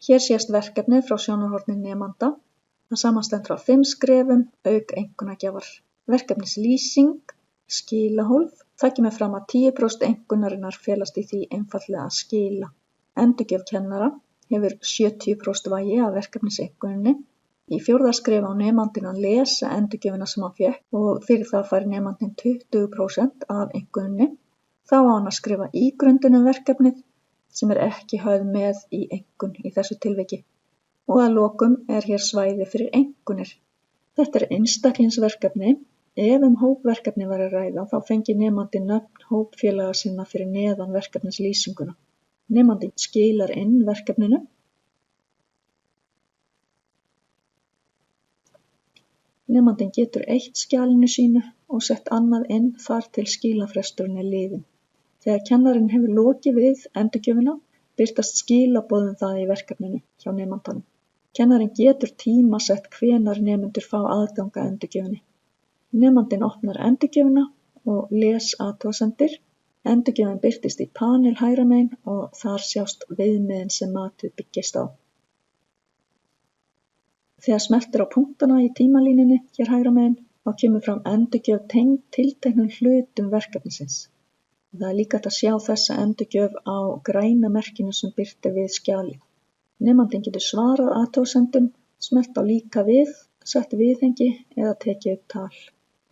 Hér sést verkefnið frá sjónarhorni nemanda. Það samanstendur af 5 skrefum auk einkunnagjafar. Verkefnislýsing, skilahólf. Það kemur fram að 10% einkunnarinnar felast í því einfaldlega að skila. Endurgjöf kennara hefur 70% vægi af verkefniseinkunninni. Í 4. skrefi á nemandinn að lesa endurgjöfina sem hann fékk og fyrir það fær nemandinn 20% af einkunninni. Þá á hann að skrifa ígrundun verkefnið sem ekki höfð með í einkunn í þessu tilviki. Og að lokum hér svæði fyrir einkunnir. Þetta einstaklingsverkefni. Ef hópverkefni væri að ræða þá fengi nemandi nöfn hópfélaga sinna fyrir neðan verkefnislýsinguna. Nemandinn skilar inn verkefninu. Nemandinn getur eytt skjalinu sínu og sett annað inn þar til skilafresturinn liðinn. Þegar kennarinn hefur lokið við endurgjöfina, birtast skilaboð það í verkefninu hjá nemandanum. Kennarinn getur tímasett hvenær nemendur fá aðgang að endurgjöfinni. Nemandinn opnar endurgjöfina og les athugasemdir. Endurgjöfin birtist í panel hægra megin og þar sjást viðmiðin sem matið byggist á. Þegar smellt á punktana í tímalínunni hér hægra megin, þá kemur fram endurgjöf tengd tilteknum hlutum verkefnisins. Það líka hægt að sjá þessa endurgjöf á græna merkinu sem birt við skjalið. Nemandinn getur svarað athugasemdum, smellt á líka við, sett viðhengi eða tekið upp tal.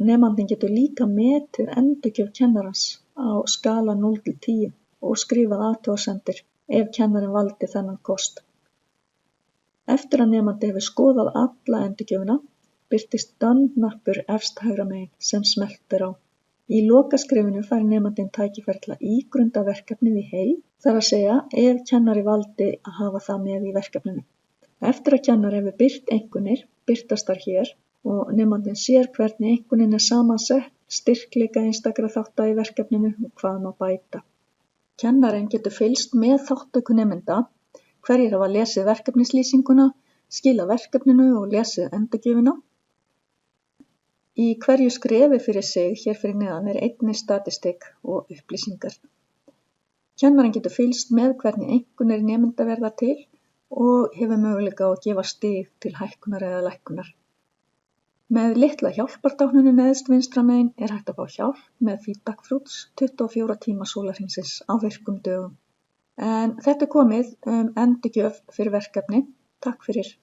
Nemandinn getur líka metið endurgjöf kennarans á skala 0 til 10 og skrifað athugasemdir ef kennarinn valdi þennan kost. Eftir að nemandi hefur skoðað alla endurgjöfina, birtist done-hnappur efst hægra megin sem smellt á. Í lokaskrefinu fær nemandinn tækifæri til að ígrunda verkefnið í heild, þar að segja ef kennari valdi að hafa það með í verkefninu. Eftir að kennari hefur birt einkunnir, birtast þar hér og nemandinn sér hvernig einkunnin samansett, styrkleika einstakra þátta í verkefninu og hvað má bæta. Kennarinn getur fylgst með þátttöku nemenda, hverjir hafa lesið verkefnislýsinguna, skilað verkefninu og lesið endurgjöfina. Í hverju skrefi fyrir sig hér fyrir neðan einnig statistik og upplýsingar. Kennarinn getur fylgst með hvernig einkunnir nemenda verða til og hefur möguleika á að gefa stig til hækkunar eða lækkunar. Með litla hjálpartákninu neðst vinstra megin hægt að fá hjálp með feedback fruits 24 tíma sólarhringsins á virkum dögum. En þetta komið endurgjöf fyrir verkefni. Takk fyrir.